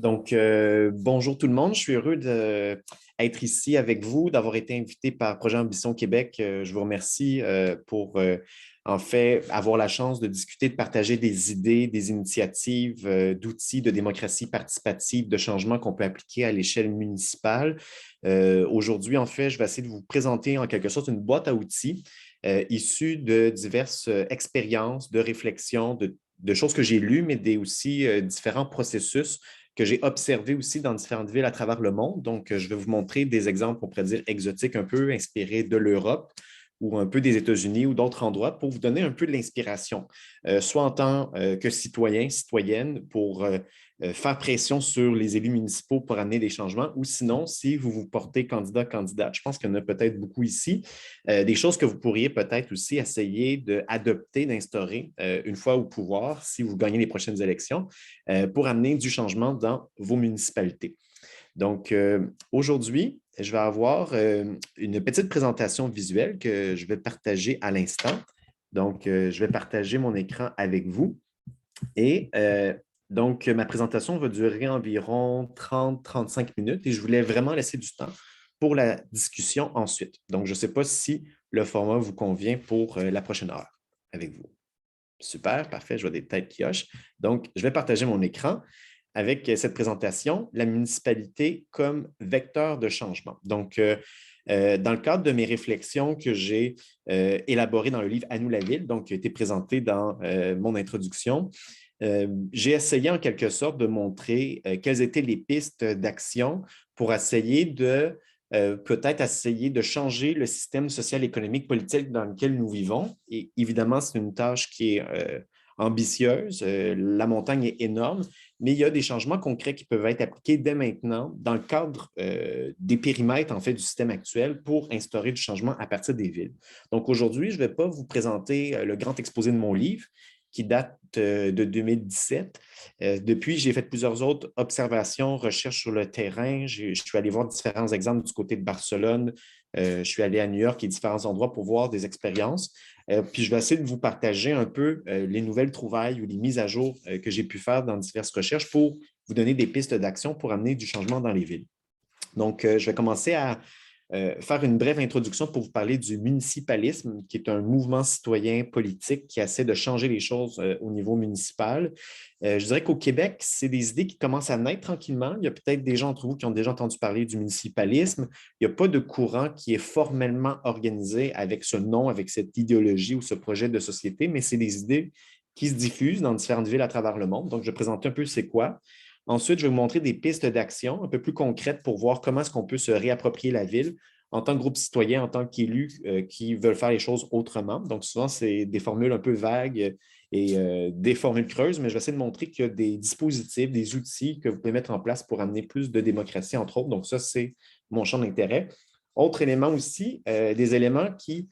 Bonjour tout le monde. Je suis heureux d'être ici avec vous, d'avoir été invité par Projet Ambition Québec. Je vous remercie pour, en fait, avoir la chance de discuter, de partager des idées, des initiatives, d'outils de démocratie participative, de changements qu'on peut appliquer à l'échelle municipale. Aujourd'hui, en fait, je vais essayer de vous présenter en quelque sorte une boîte à outils issue de diverses expériences, de réflexions, de choses que j'ai lues, mais aussi différents processus que j'ai observé aussi dans différentes villes à travers le monde. Donc, je vais vous montrer des exemples, on pourrait dire, exotiques, un peu inspirés de l'Europe ou un peu des États-Unis ou d'autres endroits pour vous donner un peu de l'inspiration, soit en tant que citoyen, citoyenne, pour faire pression sur les élus municipaux pour amener des changements, ou sinon, si vous vous portez candidat, candidate, je pense qu'il y en a peut-être beaucoup ici, des choses que vous pourriez peut-être aussi essayer d'adopter, d'instaurer une fois au pouvoir, si vous gagnez les prochaines élections, pour amener du changement dans vos municipalités. Donc, aujourd'hui, je vais avoir une petite présentation visuelle que je vais partager à l'instant. Donc, je vais partager mon écran avec vous. Et donc, ma présentation va durer environ 30-35 minutes et je voulais vraiment laisser du temps pour la discussion ensuite. Donc, je ne sais pas si le format vous convient pour la prochaine heure avec vous. Super, parfait, je vois des têtes qui hochent. Donc, je vais partager mon écran avec cette présentation, la municipalité comme vecteur de changement. Donc, dans le cadre de mes réflexions que j'ai élaborées dans le livre À nous la ville, donc qui a été présenté dans mon introduction, j'ai essayé en quelque sorte de montrer quelles étaient les pistes d'action pour essayer de peut-être essayer de changer le système social, économique, politique dans lequel nous vivons. Et évidemment, c'est une tâche qui est ambitieuse. La montagne est énorme, mais il y a des changements concrets qui peuvent être appliqués dès maintenant dans le cadre des périmètres en fait, du système actuel pour instaurer du changement à partir des villes. Donc aujourd'hui, je ne vais pas vous présenter le grand exposé de mon livre qui date de 2017. Depuis, j'ai fait plusieurs autres observations, recherches sur le terrain. Je suis allé voir différents exemples du côté de Barcelone. Je suis allé à New York et différents endroits pour voir des expériences. Puis je vais essayer de vous partager un peu les nouvelles trouvailles ou les mises à jour que j'ai pu faire dans diverses recherches pour vous donner des pistes d'action pour amener du changement dans les villes. Donc, je vais commencer à faire une brève introduction pour vous parler du municipalisme, qui est un mouvement citoyen politique qui essaie de changer les choses au niveau municipal. Je dirais qu'au Québec, c'est des idées qui commencent à naître tranquillement. Il y a peut-être des gens entre vous qui ont déjà entendu parler du municipalisme. Il n'y a pas de courant qui est formellement organisé avec ce nom, avec cette idéologie ou ce projet de société, mais c'est des idées qui se diffusent dans différentes villes à travers le monde. Donc, je vais présenter un peu c'est quoi. Ensuite, je vais vous montrer des pistes d'action un peu plus concrètes pour voir comment est-ce qu'on peut se réapproprier la ville en tant que groupe citoyen, en tant qu'élus qui veulent faire les choses autrement. Donc, souvent, c'est des formules un peu vagues et des formules creuses, mais je vais essayer de montrer qu'il y a des dispositifs, des outils que vous pouvez mettre en place pour amener plus de démocratie, entre autres. Donc, ça, c'est mon champ d'intérêt. Autre élément aussi, des éléments qui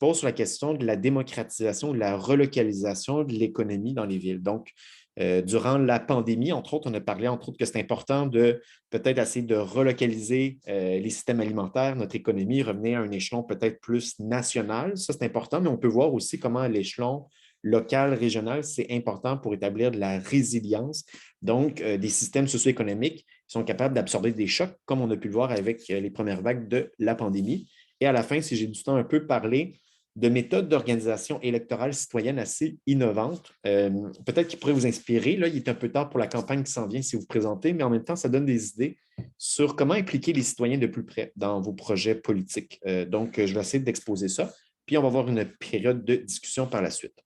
posent sur la question de la démocratisation, de la relocalisation de l'économie dans les villes. Donc, durant la pandémie, entre autres, on a parlé, entre autres, que c'est important de peut-être essayer de relocaliser les systèmes alimentaires, notre économie, revenir à un échelon peut-être plus national. Ça, c'est important, mais on peut voir aussi comment à l'échelon local, régional, c'est important pour établir de la résilience. Donc, des systèmes socio-économiques qui sont capables d'absorber des chocs, comme on a pu le voir avec les premières vagues de la pandémie. Et à la fin, si j'ai du temps un peu parler de méthodes d'organisation électorale citoyenne assez innovantes. Peut-être qu'il pourrait vous inspirer. Là, il est un peu tard pour la campagne qui s'en vient si vous vous présentez, mais en même temps, ça donne des idées sur comment impliquer les citoyens de plus près dans vos projets politiques. Donc, je vais essayer d'exposer ça. Puis, on va avoir une période de discussion par la suite.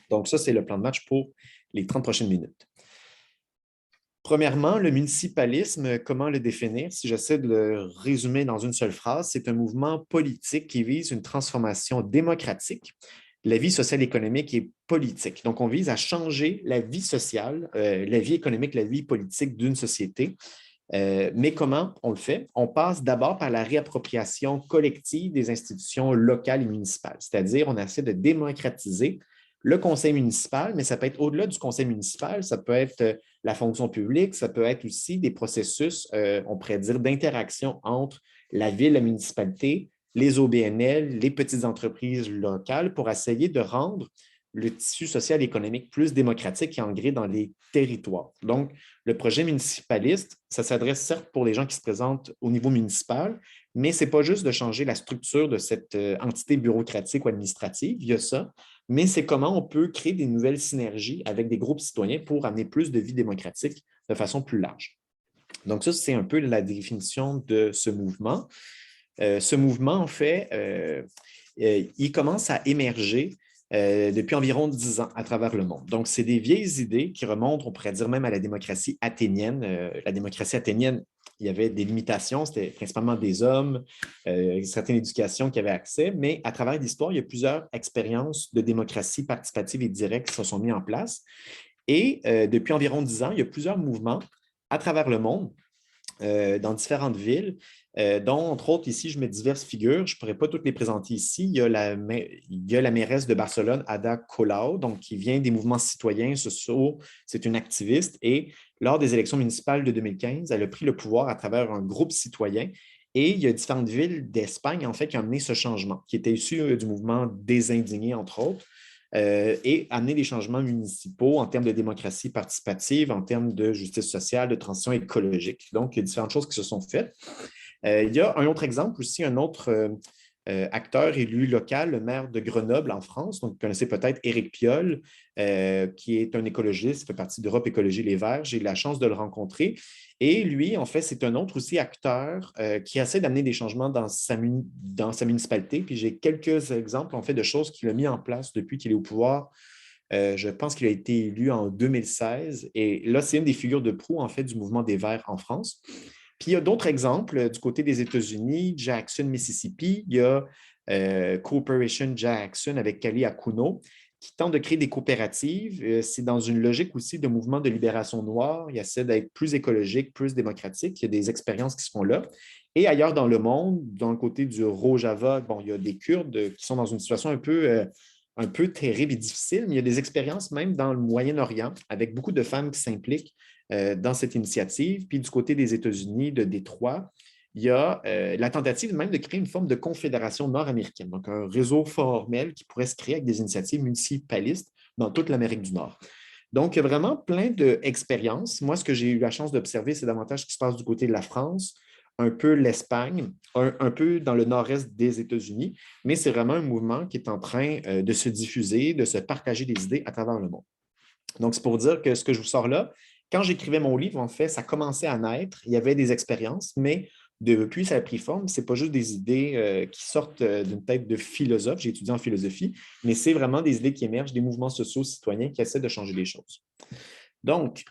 Donc, ça, c'est le plan de match pour les 30 prochaines minutes. Premièrement, le municipalisme, comment le définir? Si j'essaie de le résumer dans une seule phrase, c'est un mouvement politique qui vise une transformation démocratique de la vie sociale, économique et politique. Donc, on vise à changer la vie sociale, la vie économique, la vie politique d'une société. Mais comment on le fait? On passe d'abord par la réappropriation collective des institutions locales et municipales, c'est-à-dire on essaie de démocratiser le conseil municipal, mais ça peut être au-delà du conseil municipal, ça peut être la fonction publique, ça peut être aussi des processus, on pourrait dire, d'interaction entre la ville, la municipalité, les OBNL, les petites entreprises locales pour essayer de rendre le tissu social et économique plus démocratique et ancré dans les territoires. Donc, le projet municipaliste, ça s'adresse certes pour les gens qui se présentent au niveau municipal, mais ce n'est pas juste de changer la structure de cette entité bureaucratique ou administrative, il y a ça, mais c'est comment on peut créer des nouvelles synergies avec des groupes citoyens pour amener plus de vie démocratique de façon plus large. Donc, ça, c'est un peu la définition de ce mouvement. Ce mouvement, en fait, il commence à émerger depuis environ 10 ans à travers le monde. Donc, c'est des vieilles idées qui remontent, on pourrait dire même à la démocratie athénienne. La démocratie athénienne, il y avait des limitations, c'était principalement des hommes, une certaine éducation qui avaient accès, mais à travers l'histoire, il y a plusieurs expériences de démocratie participative et directe qui se sont mises en place. Et depuis environ 10 ans, il y a plusieurs mouvements à travers le monde dans différentes villes, dont, entre autres, ici, je mets diverses figures. Je ne pourrais pas toutes les présenter ici. Il y a la mairesse de Barcelone, Ada Colau, donc, qui vient des mouvements citoyens sociaux. C'est une activiste. Et lors des élections municipales de 2015, elle a pris le pouvoir à travers un groupe citoyen. Et il y a différentes villes d'Espagne, en fait, qui ont amené ce changement, qui était issu du mouvement des Indignés, entre autres, et amener des changements municipaux en termes de démocratie participative, en termes de justice sociale, de transition écologique. Donc, il y a différentes choses qui se sont faites. Il y a un autre exemple aussi, un autre acteur élu local, le maire de Grenoble en France. Donc, vous connaissez peut-être Éric Piolle, qui est un écologiste, fait partie d'Europe Écologie Les Verts. J'ai eu la chance de le rencontrer. Et lui, en fait, c'est un autre aussi acteur qui essaie d'amener des changements dans sa municipalité. Puis j'ai quelques exemples, en fait, de choses qu'il a mis en place depuis qu'il est au pouvoir. Je pense qu'il a été élu en 2016. Et là, c'est une des figures de proue, en fait, du mouvement des Verts en France. Puis il y a d'autres exemples du côté des États-Unis, Jackson, Mississippi. Il y a Cooperation Jackson avec Kali Akuno qui tente de créer des coopératives. C'est dans une logique aussi de mouvement de libération noire. Il essaie d'être plus écologique, plus démocratique. Il y a des expériences qui se font là. Et ailleurs dans le monde, dans le côté du Rojava, bon, il y a des Kurdes qui sont dans une situation un peu terrible et difficile, mais il y a des expériences même dans le Moyen-Orient avec beaucoup de femmes qui s'impliquent dans cette initiative. Puis du côté des États-Unis, de Détroit, il y a la tentative même de créer une forme de confédération nord-américaine, donc un réseau formel qui pourrait se créer avec des initiatives municipalistes dans toute l'Amérique du Nord. Donc, il y a vraiment plein d'expériences. Moi, ce que j'ai eu la chance d'observer, c'est davantage ce qui se passe du côté de la France, un peu l'Espagne, un peu dans le nord-est des États-Unis, mais c'est vraiment un mouvement qui est en train de se diffuser, de se partager des idées à travers le monde. Donc, c'est pour dire que ce que je vous sors là, quand j'écrivais mon livre, en fait, ça commençait à naître, il y avait des expériences, mais depuis, ça a pris forme. Ce n'est pas juste des idées qui sortent d'une tête de philosophe, j'ai étudié en philosophie, mais c'est vraiment des idées qui émergent, des mouvements sociaux citoyens qui essaient de changer les choses. Donc,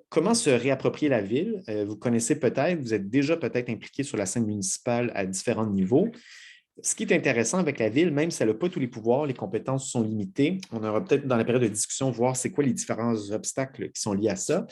comment se réapproprier la ville? Vous connaissez peut-être, vous êtes déjà peut-être impliqué sur la scène municipale à différents niveaux. Ce qui est intéressant avec la ville, même si elle n'a pas tous les pouvoirs, les compétences sont limitées. On aura peut-être dans la période de discussion voir c'est quoi les différents obstacles qui sont liés à ça.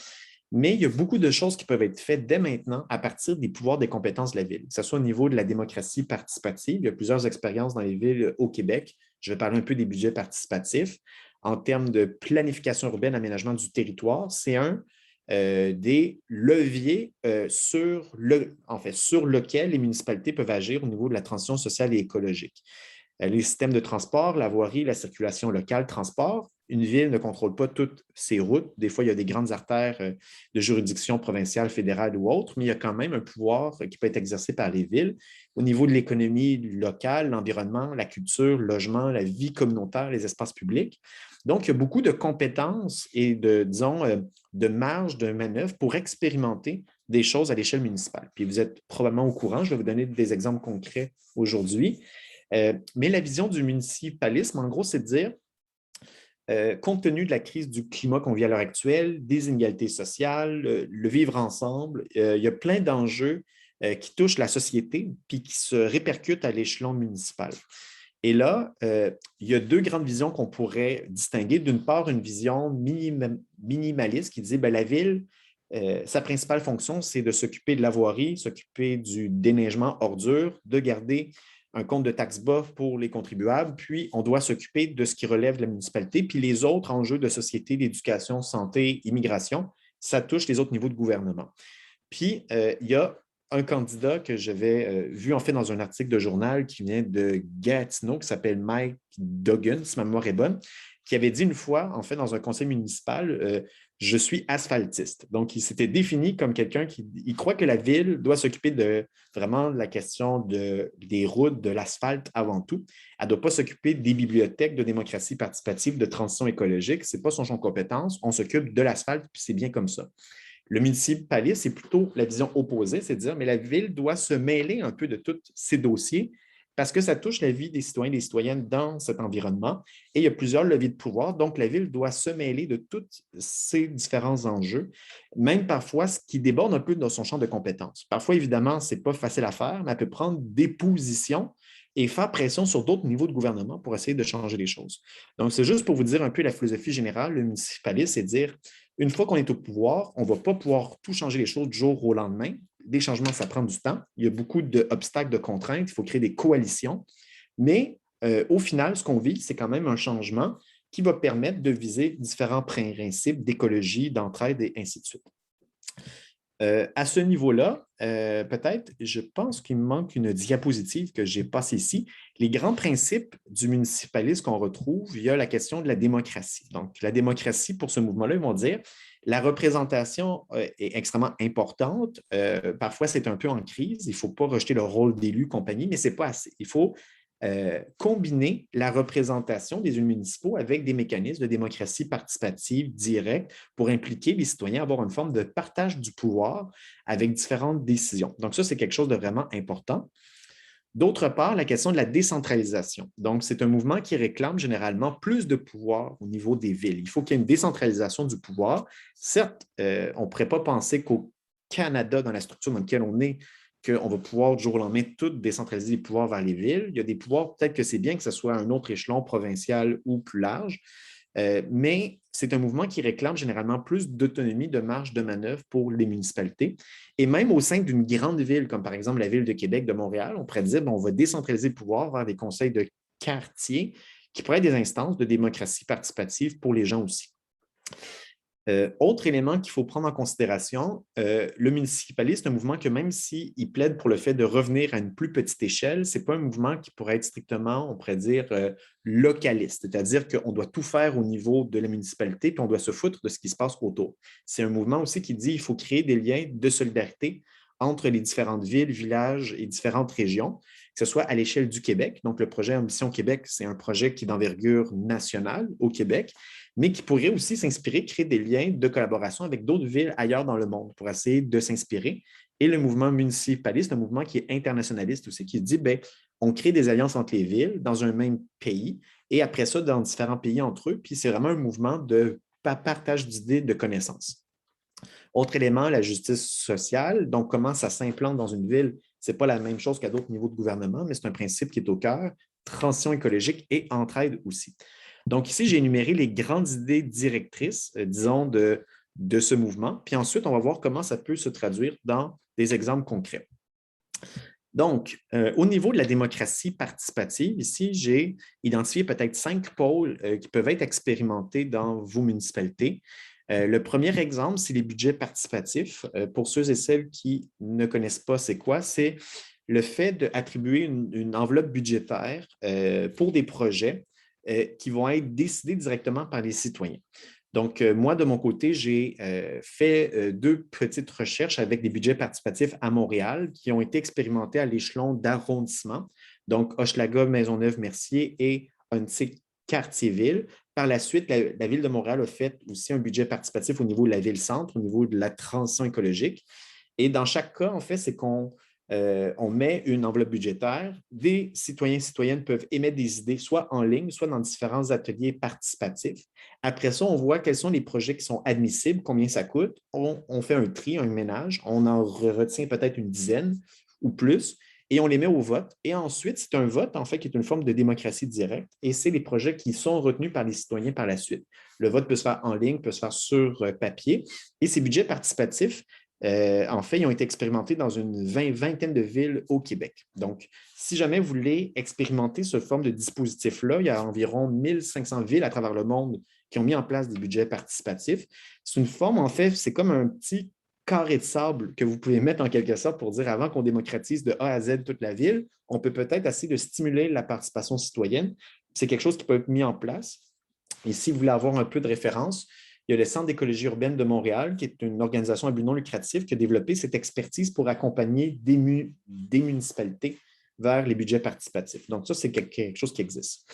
Mais il y a beaucoup de choses qui peuvent être faites dès maintenant à partir des pouvoirs des compétences de la ville, que ce soit au niveau de la démocratie participative. Il y a plusieurs expériences dans les villes au Québec. Je vais parler un peu des budgets participatifs. En termes de planification urbaine, aménagement du territoire, c'est un des leviers sur lequel les municipalités peuvent agir au niveau de la transition sociale et écologique. Les systèmes de transport, la voirie, la circulation locale, transport. Une ville ne contrôle pas toutes ses routes. Des fois, il y a des grandes artères de juridiction provinciale, fédérale ou autre, mais il y a quand même un pouvoir qui peut être exercé par les villes au niveau de l'économie locale, l'environnement, la culture, le logement, la vie communautaire, les espaces publics. Donc, il y a beaucoup de compétences et de marge de manœuvre pour expérimenter des choses à l'échelle municipale. Puis vous êtes probablement au courant, je vais vous donner des exemples concrets aujourd'hui. Mais la vision du municipalisme, en gros, c'est de dire, compte tenu de la crise du climat qu'on vit à l'heure actuelle, des inégalités sociales, le vivre ensemble, il y a plein d'enjeux qui touchent la société puis qui se répercutent à l'échelon municipal. Et là, il y a deux grandes visions qu'on pourrait distinguer. D'une part, une vision minimaliste qui dit que la ville, sa principale fonction, c'est de s'occuper de la voirie, s'occuper du déneigement ordures, de garder un compte de taxes bas pour les contribuables, puis on doit s'occuper de ce qui relève de la municipalité, puis les autres enjeux de société, d'éducation, santé, immigration, ça touche les autres niveaux de gouvernement. Puis, il y a un candidat que j'avais vu en fait dans un article de journal qui vient de Gatineau, qui s'appelle Mike Duggan, si ma mémoire est bonne, qui avait dit une fois, en fait, dans un conseil municipal, je suis asphaltiste. Donc, il s'était défini comme quelqu'un qui il croit que la ville doit s'occuper de vraiment la question des routes, de l'asphalte avant tout. Elle ne doit pas s'occuper des bibliothèques, de démocratie participative, de transition écologique. Ce n'est pas son champ de compétence. On s'occupe de l'asphalte, puis c'est bien comme ça. Le municipalisme, c'est plutôt la vision opposée, c'est de dire, mais la ville doit se mêler un peu de tous ces dossiers parce que ça touche la vie des citoyens et des citoyennes dans cet environnement et il y a plusieurs leviers de pouvoir. Donc, la ville doit se mêler de tous ces différents enjeux, même parfois ce qui déborde un peu dans son champ de compétences. Parfois, évidemment, ce n'est pas facile à faire, mais elle peut prendre des positions et faire pression sur d'autres niveaux de gouvernement pour essayer de changer les choses. Donc, c'est juste pour vous dire un peu la philosophie générale, le municipalisme, c'est de dire une fois qu'on est au pouvoir, on ne va pas pouvoir tout changer les choses du jour au lendemain. Des changements, ça prend du temps. Il y a beaucoup d'obstacles, de contraintes. Il faut créer des coalitions. Mais au final, ce qu'on vit, c'est quand même un changement qui va permettre de viser différents principes d'écologie, d'entraide et ainsi de suite. À ce niveau-là, peut-être, je pense qu'il me manque une diapositive que j'ai passée ici. Les grands principes du municipalisme qu'on retrouve, il y a la question de la démocratie. Donc, la démocratie, pour ce mouvement-là, ils vont dire la représentation est extrêmement importante. Parfois, c'est un peu en crise. Il ne faut pas rejeter le rôle d'élu, compagnie, mais ce n'est pas assez. Il faut combiner la représentation des élus municipaux avec des mécanismes de démocratie participative directe pour impliquer les citoyens, avoir une forme de partage du pouvoir avec différentes décisions. Donc, ça, c'est quelque chose de vraiment important. D'autre part, la question de la décentralisation. Donc, c'est un mouvement qui réclame généralement plus de pouvoir au niveau des villes. Il faut qu'il y ait une décentralisation du pouvoir. Certes, on ne pourrait pas penser qu'au Canada, dans la structure dans laquelle on est, qu'on va pouvoir du jour au lendemain tout décentraliser les pouvoirs vers les villes. Il y a des pouvoirs, peut-être que c'est bien que ce soit un autre échelon provincial ou plus large, mais c'est un mouvement qui réclame généralement plus d'autonomie, de marge de manœuvre pour les municipalités. Et même au sein d'une grande ville, comme par exemple la ville de Québec, de Montréal, on pourrait dire qu'on va décentraliser le pouvoir vers des conseils de quartier qui pourraient être des instances de démocratie participative pour les gens aussi. Autre élément qu'il faut prendre en considération, le municipalisme, c'est un mouvement que même s'il plaide pour le fait de revenir à une plus petite échelle, ce n'est pas un mouvement qui pourrait être strictement, on pourrait dire, localiste, c'est-à-dire qu'on doit tout faire au niveau de la municipalité, puis on doit se foutre de ce qui se passe autour. C'est un mouvement aussi qui dit qu'il faut créer des liens de solidarité entre les différentes villes, villages et différentes régions, que ce soit à l'échelle du Québec. Donc, le projet Ambition Québec, c'est un projet qui est d'envergure nationale au Québec, mais qui pourrait aussi s'inspirer, créer des liens de collaboration avec d'autres villes ailleurs dans le monde pour essayer de s'inspirer. Et le mouvement municipaliste, un mouvement qui est internationaliste aussi, qui dit, bien, on crée des alliances entre les villes dans un même pays et après ça, dans différents pays entre eux. Puis c'est vraiment un mouvement de partage d'idées, de connaissances. Autre élément, la justice sociale. Donc, comment ça s'implante dans une ville, ce n'est pas la même chose qu'à d'autres niveaux de gouvernement, mais c'est un principe qui est au cœur. Transition écologique et entraide aussi. Donc, ici, j'ai énuméré les grandes idées directrices, disons, de ce mouvement. Puis ensuite, on va voir comment ça peut se traduire dans des exemples concrets. Donc, au niveau de la démocratie participative, ici, j'ai identifié peut-être 5 pôles qui peuvent être expérimentés dans vos municipalités. Le premier exemple, c'est les budgets participatifs. Pour ceux et celles qui ne connaissent pas c'est quoi, c'est le fait d'attribuer une enveloppe budgétaire pour des projets qui vont être décidés directement par les citoyens. Donc, moi, de mon côté, j'ai fait 2 petites recherches avec des budgets participatifs à Montréal qui ont été expérimentés à l'échelon d'arrondissement, donc Hochelaga, Maisonneuve-Mercier et Huntsic, Cartierville. Par la suite, la Ville de Montréal a fait aussi un budget participatif au niveau de la ville-centre, au niveau de la transition écologique. Et dans chaque cas, en fait, c'est qu'on met une enveloppe budgétaire. Des citoyens et citoyennes peuvent émettre des idées, soit en ligne, soit dans différents ateliers participatifs. Après ça, on voit quels sont les projets qui sont admissibles, combien ça coûte. On fait un tri, un ménage. On en retient peut-être une dizaine ou plus et on les met au vote. Et ensuite, c'est un vote, en fait, qui est une forme de démocratie directe et c'est les projets qui sont retenus par les citoyens par la suite. Le vote peut se faire en ligne, peut se faire sur papier et ces budgets participatifs, en fait, ils ont été expérimentés dans une vingtaine de villes au Québec. Donc, si jamais vous voulez expérimenter ce forme de dispositif-là, il y a environ 1500 villes à travers le monde qui ont mis en place des budgets participatifs. C'est une forme, en fait, c'est comme un petit carré de sable que vous pouvez mettre en quelque sorte pour dire avant qu'on démocratise de A à Z toute la ville, on peut peut-être essayer de stimuler la participation citoyenne. C'est quelque chose qui peut être mis en place. Et si vous voulez avoir un peu de référence, il y a le Centre d'écologie urbaine de Montréal, qui est une organisation à but non lucratif qui a développé cette expertise pour accompagner des municipalités vers les budgets participatifs. Donc, ça, c'est quelque chose qui existe.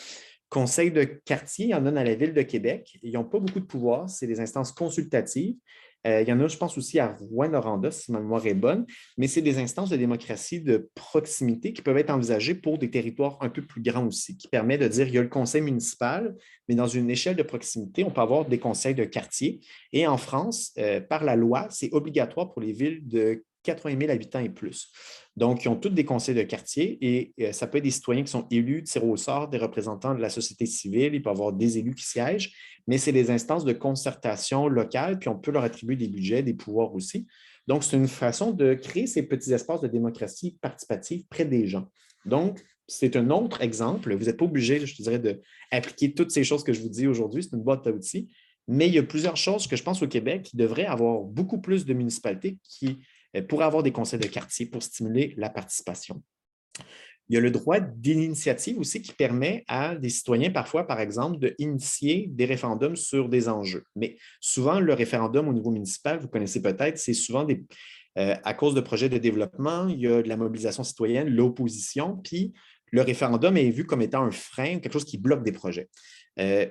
Conseil de quartier, il y en a dans la ville de Québec. Ils n'ont pas beaucoup de pouvoir, c'est des instances consultatives. Il y en a, je pense, aussi à Rouyn-Noranda, si ma mémoire est bonne, mais c'est des instances de démocratie de proximité qui peuvent être envisagées pour des territoires un peu plus grands aussi, qui permet de dire qu'il y a le conseil municipal, mais dans une échelle de proximité, on peut avoir des conseils de quartier. Et en France, par la loi, c'est obligatoire pour les villes de 80 000 habitants et plus. Donc, ils ont tous des conseils de quartier et ça peut être des citoyens qui sont élus, tirés au sort, des représentants de la société civile, il peut y avoir des élus qui siègent, mais c'est des instances de concertation locale, puis on peut leur attribuer des budgets, des pouvoirs aussi. Donc, c'est une façon de créer ces petits espaces de démocratie participative près des gens. Donc, c'est un autre exemple. Vous n'êtes pas obligé, je dirais, d'appliquer toutes ces choses que je vous dis aujourd'hui. C'est une boîte à outils. Mais il y a plusieurs choses que je pense au Québec qui devraient avoir beaucoup plus de municipalités qui pourraient avoir des conseils de quartier pour stimuler la participation. Il y a le droit d'initiative aussi qui permet à des citoyens, parfois, par exemple, d'initier des référendums sur des enjeux. Mais souvent, le référendum au niveau municipal, vous connaissez peut-être, c'est souvent à cause de projets de développement, il y a de la mobilisation citoyenne, l'opposition, puis le référendum est vu comme étant un frein, quelque chose qui bloque des projets.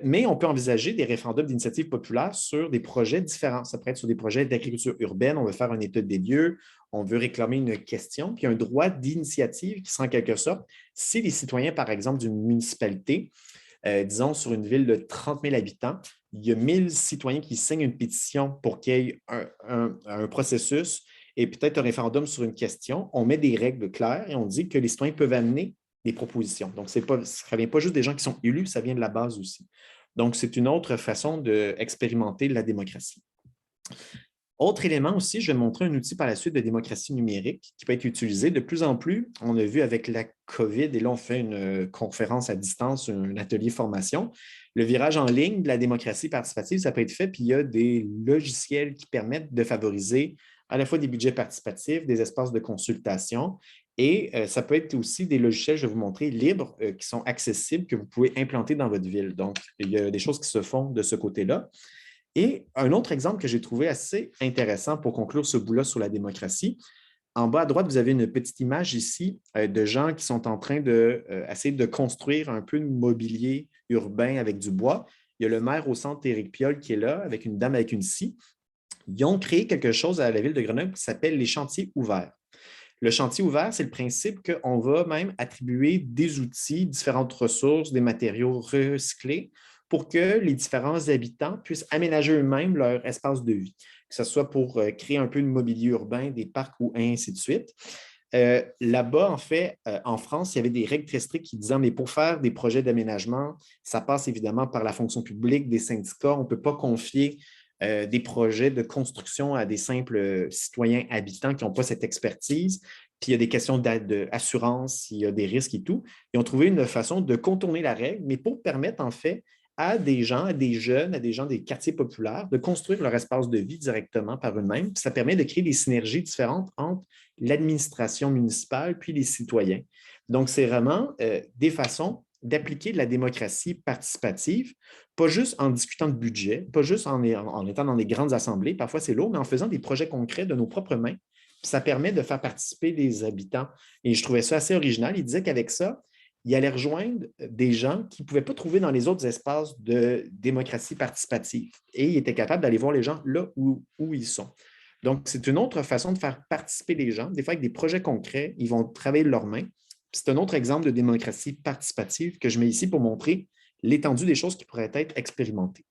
Mais on peut envisager des référendums d'initiative populaire sur des projets différents. Ça pourrait être sur des projets d'agriculture urbaine, on veut faire un état des lieux, on veut réclamer une question, puis un droit d'initiative qui sera en quelque sorte, si les citoyens, par exemple, d'une municipalité, disons sur une ville de 30 000 habitants, il y a 1000 citoyens qui signent une pétition pour qu'il y ait un processus et peut-être un référendum sur une question, on met des règles claires et on dit que les citoyens peuvent amener des propositions. Donc, ça ne vient pas juste des gens qui sont élus, ça vient de la base aussi. Donc, c'est une autre façon d'expérimenter la démocratie. Autre élément aussi, je vais montrer un outil par la suite de démocratie numérique qui peut être utilisé de plus en plus. On a vu avec la COVID, et là, on fait une conférence à distance, un atelier formation. Le virage en ligne de la démocratie participative, ça peut être fait, puis il y a des logiciels qui permettent de favoriser à la fois des budgets participatifs, des espaces de consultation, et ça peut être aussi des logiciels, je vais vous montrer, libres, qui sont accessibles, que vous pouvez implanter dans votre ville. Donc, il y a des choses qui se font de ce côté-là. Et un autre exemple que j'ai trouvé assez intéressant pour conclure ce bout-là sur la démocratie, en bas à droite, vous avez une petite image ici de gens qui sont en train d'essayer de construire un peu de mobilier urbain avec du bois. Il y a le maire au centre, Éric Piolle, qui est là, avec une dame avec une scie. Ils ont créé quelque chose à la ville de Grenoble qui s'appelle les chantiers ouverts. Le chantier ouvert, c'est le principe qu'on va même attribuer des outils, différentes ressources, des matériaux recyclés pour que les différents habitants puissent aménager eux-mêmes leur espace de vie, que ce soit pour créer un peu de mobilier urbain, des parcs ou ainsi de suite. Là-bas, en fait, en France, il y avait des règles très strictes qui disaient, mais pour faire des projets d'aménagement, ça passe évidemment par la fonction publique, des syndicats. On ne peut pas confier des projets de construction à des simples citoyens habitants qui n'ont pas cette expertise. Puis il y a des questions d'assurance, il y a des risques et tout. Ils ont trouvé une façon de contourner la règle, mais pour permettre en fait à des gens, à des jeunes, à des gens des quartiers populaires de construire leur espace de vie directement par eux-mêmes. Puis ça permet de créer des synergies différentes entre l'administration municipale puis les citoyens. Donc, c'est vraiment des façons d'appliquer de la démocratie participative, pas juste en discutant de budget, pas juste en étant dans des grandes assemblées, parfois c'est lourd, mais en faisant des projets concrets de nos propres mains. Puis ça permet de faire participer les habitants. Et je trouvais ça assez original. Il disait qu'avec ça, il allait rejoindre des gens qu'il ne pouvait pas trouver dans les autres espaces de démocratie participative. Et il était capable d'aller voir les gens là où ils sont. Donc, c'est une autre façon de faire participer les gens. Des fois, avec des projets concrets, ils vont travailler de leurs mains. C'est un autre exemple de démocratie participative que je mets ici pour montrer l'étendue des choses qui pourraient être expérimentées.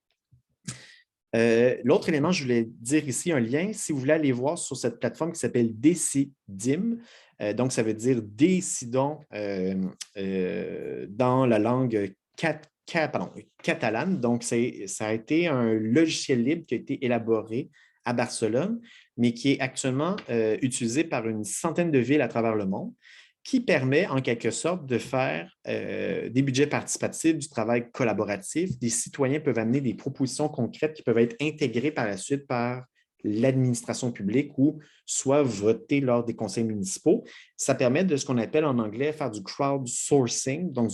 L'autre élément, je voulais dire ici un lien. Si vous voulez aller voir sur cette plateforme qui s'appelle Decidim, donc ça veut dire décidons dans la langue catalane. Donc, ça a été un logiciel libre qui a été élaboré à Barcelone, mais qui est actuellement utilisé par une centaine de villes à travers le monde, qui permet en quelque sorte de faire des budgets participatifs, du travail collaboratif. Des citoyens peuvent amener des propositions concrètes qui peuvent être intégrées par la suite par l'administration publique ou soit voter lors des conseils municipaux. Ça permet de ce qu'on appelle en anglais faire du crowdsourcing, donc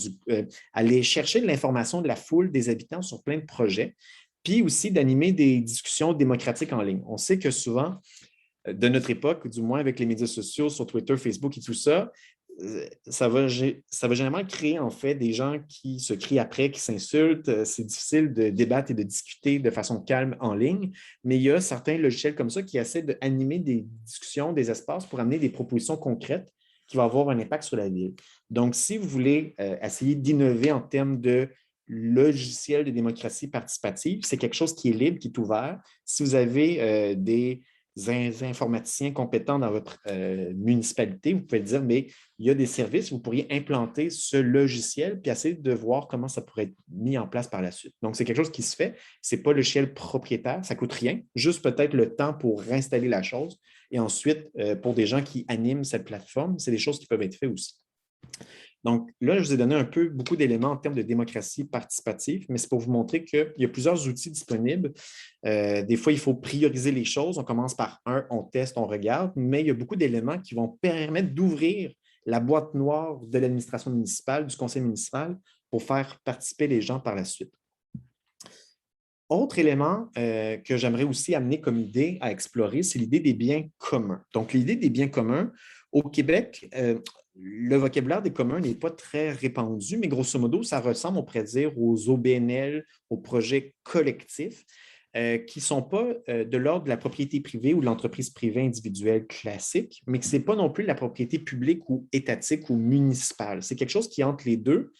aller chercher de l'information de la foule des habitants sur plein de projets, puis aussi d'animer des discussions démocratiques en ligne. On sait que souvent, de notre époque, du moins avec les médias sociaux, sur Twitter, Facebook et tout ça, ça va généralement créer en fait des gens qui se crient après, qui s'insultent. C'est difficile de débattre et de discuter de façon calme en ligne, mais il y a certains logiciels comme ça qui essaient d'animer des discussions, des espaces pour amener des propositions concrètes qui vont avoir un impact sur la ville. Donc, si vous voulez essayer d'innover en termes de logiciel de démocratie participative, c'est quelque chose qui est libre, qui est ouvert. Si vous avez des informaticiens compétents dans votre municipalité, vous pouvez dire, mais il y a des services, vous pourriez implanter ce logiciel puis essayer de voir comment ça pourrait être mis en place par la suite. Donc, c'est quelque chose qui se fait. Ce n'est pas le logiciel propriétaire, ça ne coûte rien, juste peut-être le temps pour réinstaller la chose. Et ensuite, pour des gens qui animent cette plateforme, c'est des choses qui peuvent être faites aussi. Donc là, je vous ai donné beaucoup d'éléments en termes de démocratie participative, mais c'est pour vous montrer qu'il y a plusieurs outils disponibles. Des fois, il faut prioriser les choses. On commence par un, on teste, on regarde, mais il y a beaucoup d'éléments qui vont permettre d'ouvrir la boîte noire de l'administration municipale, du conseil municipal, pour faire participer les gens par la suite. Autre élément que j'aimerais aussi amener comme idée à explorer, c'est l'idée des biens communs. Donc, l'idée des biens communs, au Québec, le vocabulaire des communs n'est pas très répandu, mais grosso modo, ça ressemble, on pourrait dire, aux OBNL, aux projets collectifs, qui ne sont pas de l'ordre de la propriété privée ou de l'entreprise privée individuelle classique, mais qui ce n'est pas non plus de la propriété publique ou étatique ou municipale. C'est quelque chose qui est entre les deux.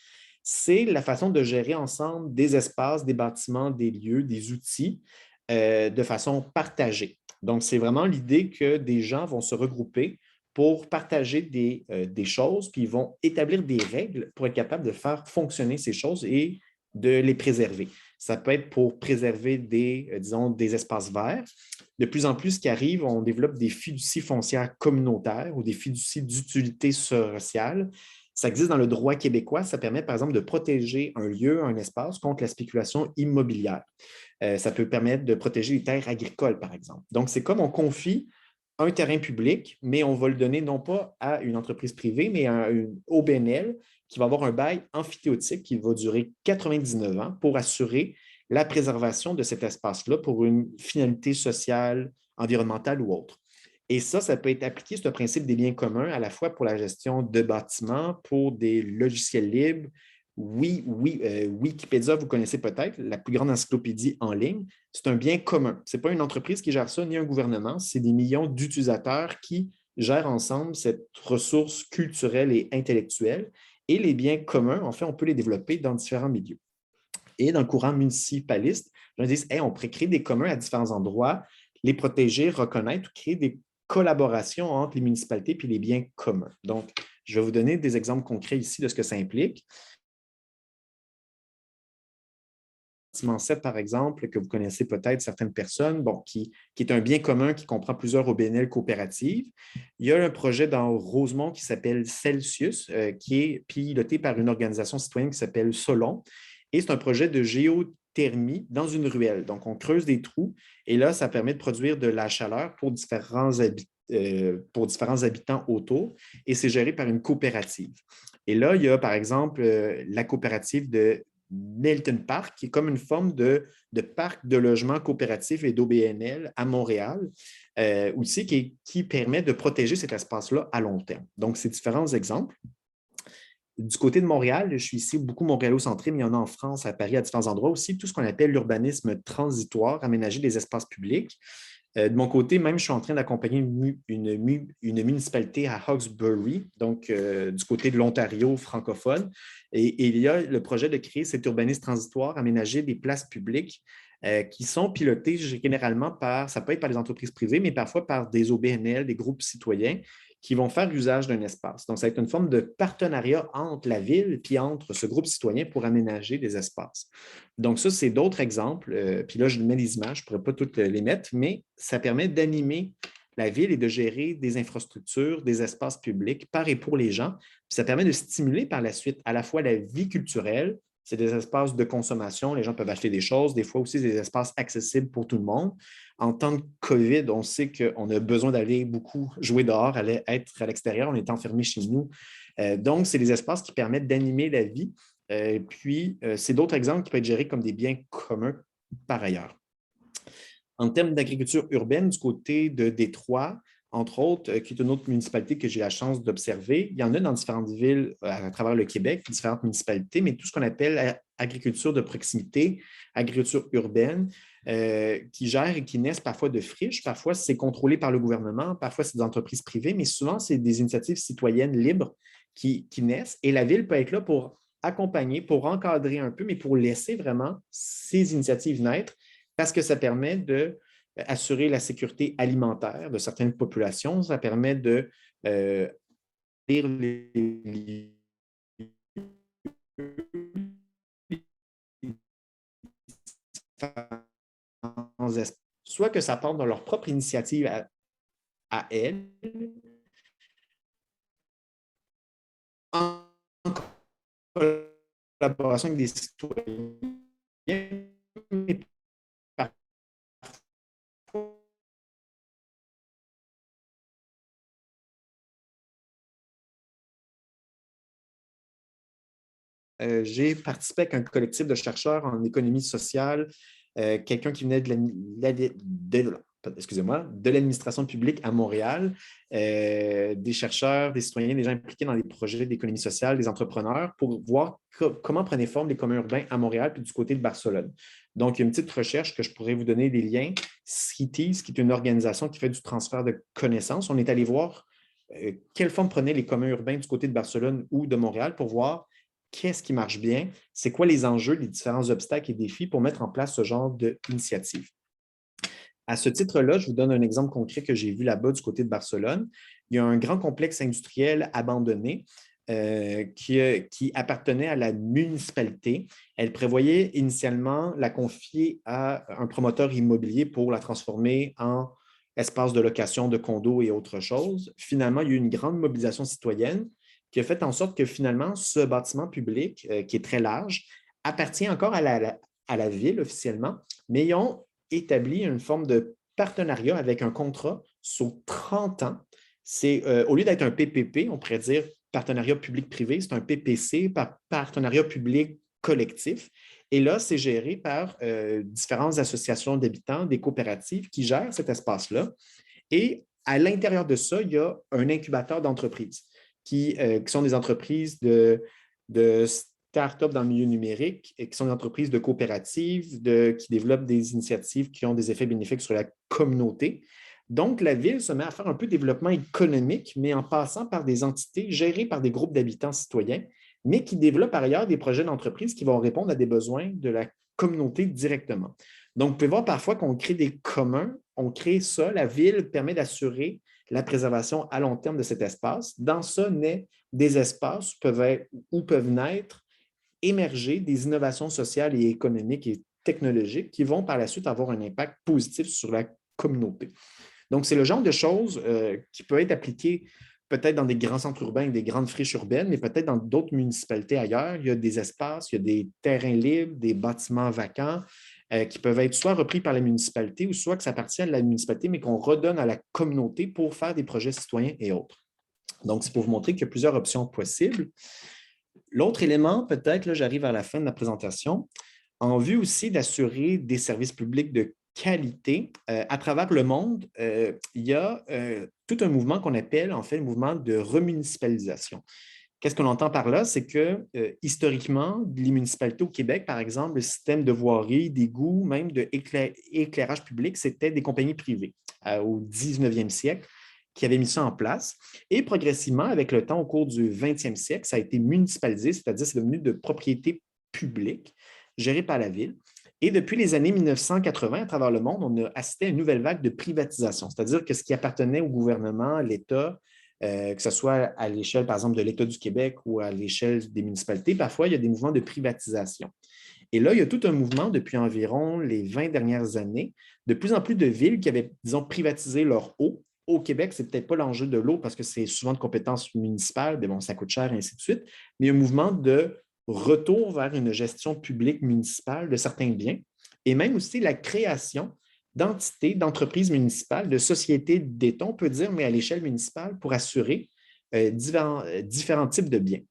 C'est la façon de gérer ensemble des espaces, des bâtiments, des lieux, des outils de façon partagée. Donc, c'est vraiment l'idée que des gens vont se regrouper pour partager des choses, puis ils vont établir des règles pour être capables de faire fonctionner ces choses et de les préserver. Ça peut être pour préserver disons, des espaces verts. De plus en plus, ce qui arrive, on développe des fiducies foncières communautaires ou des fiducies d'utilité sociale. Ça existe dans le droit québécois. Ça permet, par exemple, de protéger un lieu, un espace contre la spéculation immobilière. Ça peut permettre de protéger les terres agricoles, par exemple. Donc, c'est comme on confie un terrain public, mais on va le donner non pas à une entreprise privée, mais à une OBNL qui va avoir un bail amphithéotique qui va durer 99 ans pour assurer la préservation de cet espace-là pour une finalité sociale, environnementale ou autre. Et ça peut être appliqué, ce principe des biens communs, à la fois pour la gestion de bâtiments, pour des logiciels libres. Oui, Wikipédia, vous connaissez peut-être, la plus grande encyclopédie en ligne, c'est un bien commun. Ce n'est pas une entreprise qui gère ça, ni un gouvernement, c'est des millions d'utilisateurs qui gèrent ensemble cette ressource culturelle et intellectuelle. Et les biens communs, en fait, on peut les développer dans différents milieux. Et dans le courant municipaliste, on dit, hey, on pourrait créer des communs à différents endroits, les protéger, reconnaître, créer des collaborations entre les municipalités et les biens communs. Donc, je vais vous donner des exemples concrets ici de ce que ça implique. Bâtiment 7, par exemple, que vous connaissez peut-être certaines personnes, qui est un bien commun qui comprend plusieurs OBNL coopératives. Il y a un projet dans Rosemont qui s'appelle Celsius, qui est piloté par une organisation citoyenne qui s'appelle Solon. Et c'est un projet de géothermie dans une ruelle. Donc, on creuse des trous et là, ça permet de produire de la chaleur pour différents habitants autour et c'est géré par une coopérative. Et là, il y a, par exemple, la coopérative de Milton Park, qui est comme une forme de parc de logement coopératif et d'OBNL à Montréal, aussi qui permet de protéger cet espace-là à long terme. Donc, c'est différents exemples. Du côté de Montréal, je suis ici beaucoup montréalocentré, mais il y en a en France, à Paris, à différents endroits aussi, tout ce qu'on appelle l'urbanisme transitoire, aménager des espaces publics. De mon côté, même, je suis en train d'accompagner une municipalité à Hawkesbury, donc du côté de l'Ontario francophone. Et il y a le projet de créer cet urbanisme transitoire, aménager des places publiques qui sont pilotées généralement ça peut être par les entreprises privées, mais parfois par des OBNL, des groupes citoyens qui vont faire usage d'un espace. Donc, ça va être une forme de partenariat entre la ville et entre ce groupe citoyen pour aménager des espaces. Donc, ça, c'est d'autres exemples. Puis là, je mets des images, je ne pourrais pas toutes les mettre, mais ça permet d'animer la ville et de gérer des infrastructures, des espaces publics par et pour les gens. Puis ça permet de stimuler par la suite à la fois la vie culturelle, c'est des espaces de consommation. Les gens peuvent acheter des choses. Des fois aussi, c'est des espaces accessibles pour tout le monde. En temps de COVID, on sait qu'on a besoin d'aller beaucoup jouer dehors, aller être à l'extérieur. On est enfermé chez nous. Donc, c'est des espaces qui permettent d'animer la vie. C'est d'autres exemples qui peuvent être gérés comme des biens communs par ailleurs. En termes d'agriculture urbaine, du côté de Détroit, entre autres, qui est une autre municipalité que j'ai la chance d'observer, il y en a dans différentes villes à travers le Québec, différentes municipalités, mais tout ce qu'on appelle agriculture de proximité, agriculture urbaine, qui gère et qui naissent parfois de friches, parfois c'est contrôlé par le gouvernement, parfois c'est des entreprises privées, mais souvent c'est des initiatives citoyennes libres qui naissent et la ville peut être là pour accompagner, pour encadrer un peu, mais pour laisser vraiment ces initiatives naître parce que ça permet d'assurer la sécurité alimentaire de certaines populations, ça permet de lire les soit que ça parte dans leur propre initiative à elles, en collaboration avec des citoyens, mais j'ai participé avec un collectif de chercheurs en économie sociale, quelqu'un qui venait de l'administration publique à Montréal, des chercheurs, des citoyens, des gens impliqués dans des projets d'économie sociale, des entrepreneurs, pour voir comment prenaient forme les communs urbains à Montréal puis du côté de Barcelone. Donc, il y a une petite recherche que je pourrais vous donner des liens. Cities, qui est une organisation qui fait du transfert de connaissances. On est allé voir quelle forme prenaient les communs urbains du côté de Barcelone ou de Montréal pour voir qu'est-ce qui marche bien, c'est quoi les enjeux, les différents obstacles et défis pour mettre en place ce genre d'initiative. À ce titre-là, je vous donne un exemple concret que j'ai vu là-bas du côté de Barcelone. Il y a un grand complexe industriel abandonné qui appartenait à la municipalité. Elle prévoyait initialement la confier à un promoteur immobilier pour la transformer en espace de location de condos et autres choses. Finalement, il y a eu une grande mobilisation citoyenne qui a fait en sorte que finalement, ce bâtiment public, qui est très large, appartient encore à la ville officiellement, mais ils ont établi une forme de partenariat avec un contrat sur 30 ans. Au lieu d'être un PPP, on pourrait dire partenariat public-privé, c'est un PPC, partenariat public collectif. Et là, c'est géré par différentes associations d'habitants, des coopératives qui gèrent cet espace-là. Et à l'intérieur de ça, il y a un incubateur d'entreprises qui sont des entreprises de start-up dans le milieu numérique et qui sont des entreprises de coopératives qui développent des initiatives qui ont des effets bénéfiques sur la communauté. Donc, la ville se met à faire un peu de développement économique, mais en passant par des entités gérées par des groupes d'habitants citoyens, mais qui développent par ailleurs des projets d'entreprise qui vont répondre à des besoins de la communauté directement. Donc, vous pouvez voir parfois qu'on crée des communs, on crée ça, la ville permet d'assurer la préservation à long terme de cet espace. Dans ça, naît des espaces où peuvent naître, émerger des innovations sociales et économiques et technologiques qui vont par la suite avoir un impact positif sur la communauté. Donc, c'est le genre de choses qui peut être appliqué peut-être dans des grands centres urbains, des grandes friches urbaines, mais peut-être dans d'autres municipalités ailleurs. Il y a des espaces, il y a des terrains libres, des bâtiments vacants qui peuvent être soit repris par la municipalité ou soit que ça appartient à la municipalité, mais qu'on redonne à la communauté pour faire des projets citoyens et autres. Donc, c'est pour vous montrer qu'il y a plusieurs options possibles. L'autre élément, peut-être, là, j'arrive à la fin de ma présentation, en vue aussi d'assurer des services publics de qualité à travers le monde, il y a tout un mouvement qu'on appelle en fait le mouvement de remunicipalisation. Qu'est-ce qu'on entend par là? C'est que historiquement, les municipalités au Québec, par exemple, le système de voirie, d'égouts, même d'éclairage public, c'était des compagnies privées au 19e siècle qui avaient mis ça en place. Et progressivement, avec le temps, au cours du 20e siècle, ça a été municipalisé, c'est-à-dire c'est devenu de propriété publique gérée par la ville. Et depuis les années 1980, à travers le monde, on a assisté à une nouvelle vague de privatisation, c'est-à-dire que ce qui appartenait au gouvernement, à l'État, que ce soit à l'échelle, par exemple, de l'État du Québec ou à l'échelle des municipalités, parfois, il y a des mouvements de privatisation. Et là, il y a tout un mouvement depuis environ les 20 dernières années, de plus en plus de villes qui avaient, disons, privatisé leur eau. Au Québec, ce n'est peut-être pas l'enjeu de l'eau parce que c'est souvent de compétences municipales, mais bon, ça coûte cher et ainsi de suite, mais il y a un mouvement de retour vers une gestion publique municipale de certains biens et même aussi la création d'entités, d'entreprises municipales, de sociétés d'État, on peut dire, mais à l'échelle municipale pour assurer différents types de biens.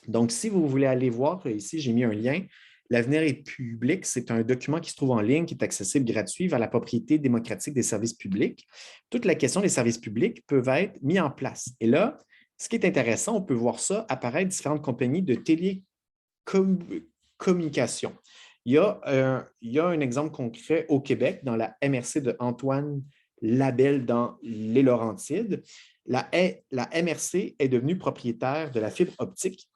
Donc, si vous voulez aller voir, ici, j'ai mis un lien. L'avenir est public, c'est un document qui se trouve en ligne, qui est accessible gratuit vers la propriété démocratique des services publics. Toute la question des services publics peut être mise en place. Et là, ce qui est intéressant, on peut voir ça apparaître différentes compagnies de télécommunications. Il y a un exemple concret au Québec, dans la MRC de Antoine Labelle dans les Laurentides. La MRC est devenue propriétaire de la fibre optique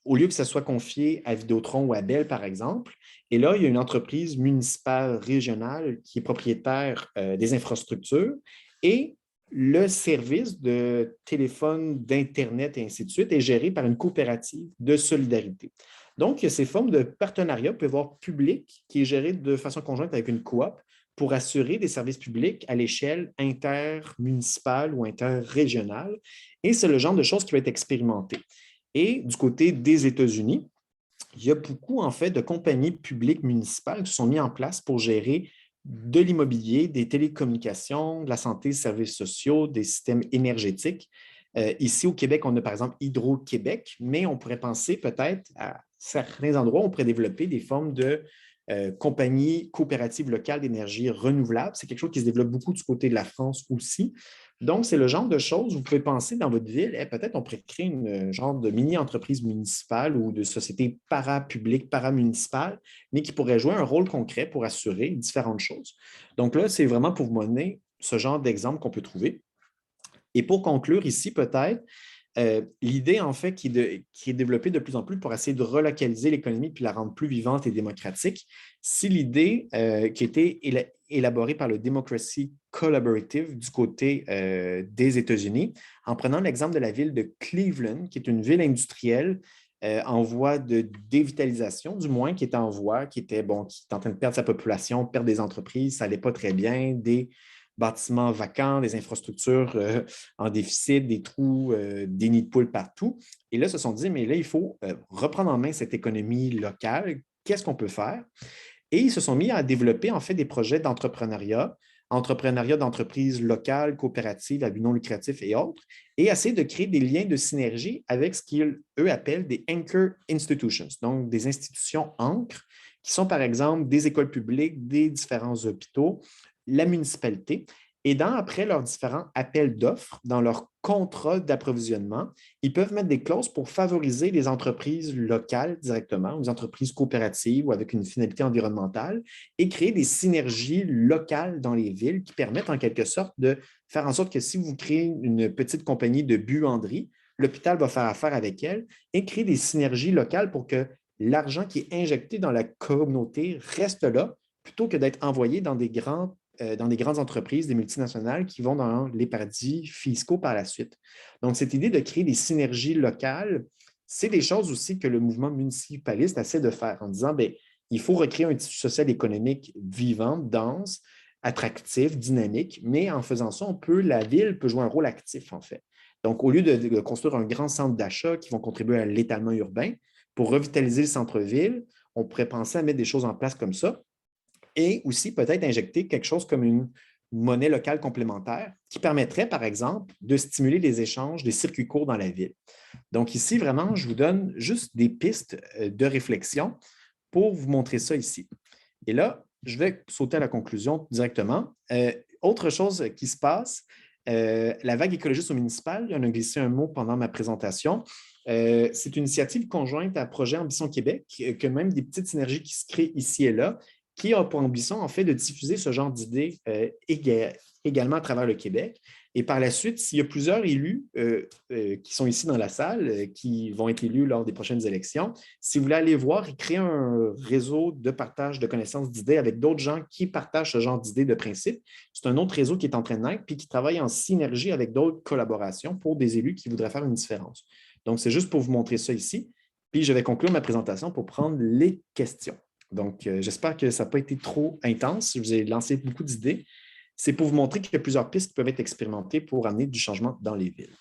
au lieu que ça soit confié à Vidéotron ou à Bell, par exemple. Et là, il y a une entreprise municipale régionale qui est propriétaire des infrastructures et le service de téléphone, d'Internet et ainsi de suite est géré par une coopérative de solidarité. Donc, il y a ces formes de partenariat, pouvoir public, qui est géré de façon conjointe avec une coop pour assurer des services publics à l'échelle intermunicipale ou interrégionale. Et c'est le genre de choses qui va être expérimenté. Et du côté des États-Unis, il y a beaucoup, en fait, de compagnies publiques municipales qui se sont mises en place pour gérer de l'immobilier, des télécommunications, de la santé, des services sociaux, des systèmes énergétiques. Ici, au Québec, on a par exemple Hydro-Québec, mais on pourrait penser peut-être à certains endroits, on pourrait développer des formes de compagnies coopératives locales d'énergie renouvelable. C'est quelque chose qui se développe beaucoup du côté de la France aussi. Donc, c'est le genre de choses, vous pouvez penser dans votre ville, peut-être on pourrait créer une genre de mini-entreprise municipale ou de société parapublique, paramunicipale, mais qui pourrait jouer un rôle concret pour assurer différentes choses. Donc là, c'est vraiment pour vous donner ce genre d'exemple qu'on peut trouver. Et pour conclure ici, peut-être, l'idée, en fait, qui est développée de plus en plus pour essayer de relocaliser l'économie puis la rendre plus vivante et démocratique, c'est l'idée qui a été élaborée par le Democracy Collaborative du côté des États-Unis, en prenant l'exemple de la ville de Cleveland, qui est une ville industrielle en voie de dévitalisation, du moins qui était en voie, qui était en train de perdre sa population, perdre des entreprises, ça n'allait pas très bien, des bâtiments vacants, des infrastructures en déficit, des trous, des nids de poules partout. Et là, ils se sont dit, mais là, il faut reprendre en main cette économie locale. Qu'est-ce qu'on peut faire? Et ils se sont mis à développer, en fait, des projets d'entrepreneuriat d'entreprises locales, coopératives, à but non lucratif et autres, et essayer de créer des liens de synergie avec ce qu'ils, eux, appellent des anchor institutions, donc des institutions ancres, qui sont, par exemple, des écoles publiques, des différents hôpitaux, la municipalité. Et après leurs différents appels d'offres, dans leur contrat d'approvisionnement, ils peuvent mettre des clauses pour favoriser les entreprises locales directement, ou les entreprises coopératives ou avec une finalité environnementale, et créer des synergies locales dans les villes qui permettent en quelque sorte de faire en sorte que si vous créez une petite compagnie de buanderie, l'hôpital va faire affaire avec elle et créer des synergies locales pour que l'argent qui est injecté dans la communauté reste là plutôt que d'être envoyé dans des grandes entreprises, des multinationales qui vont dans les paradis fiscaux par la suite. Donc, cette idée de créer des synergies locales, c'est des choses aussi que le mouvement municipaliste essaie de faire en disant, bien, il faut recréer un tissu social économique vivant, dense, attractif, dynamique, mais en faisant ça, la ville peut jouer un rôle actif, en fait. Donc, au lieu de construire un grand centre d'achat qui vont contribuer à l'étalement urbain, pour revitaliser le centre-ville, on pourrait penser à mettre des choses en place comme ça et aussi peut-être injecter quelque chose comme une monnaie locale complémentaire qui permettrait, par exemple, de stimuler les échanges des circuits courts dans la ville. Donc ici, vraiment, je vous donne juste des pistes de réflexion pour vous montrer ça ici. Et là, je vais sauter à la conclusion directement. Autre chose qui se passe, la vague écologiste au municipal, on a glissé un mot pendant ma présentation. C'est une initiative conjointe à Projet Ambition Québec, que même des petites synergies qui se créent ici et là, qui a pour ambition, en fait, de diffuser ce genre d'idées également à travers le Québec. Et par la suite, s'il y a plusieurs élus qui sont ici dans la salle, qui vont être élus lors des prochaines élections, si vous voulez aller voir et créer un réseau de partage de connaissances d'idées avec d'autres gens qui partagent ce genre d'idées de principe, c'est un autre réseau qui est en train de naître puis qui travaille en synergie avec d'autres collaborations pour des élus qui voudraient faire une différence. Donc, c'est juste pour vous montrer ça ici. Puis, je vais conclure ma présentation pour prendre les questions. Donc, j'espère que ça n'a pas été trop intense. Je vous ai lancé beaucoup d'idées. C'est pour vous montrer qu'il y a plusieurs pistes qui peuvent être expérimentées pour amener du changement dans les villes.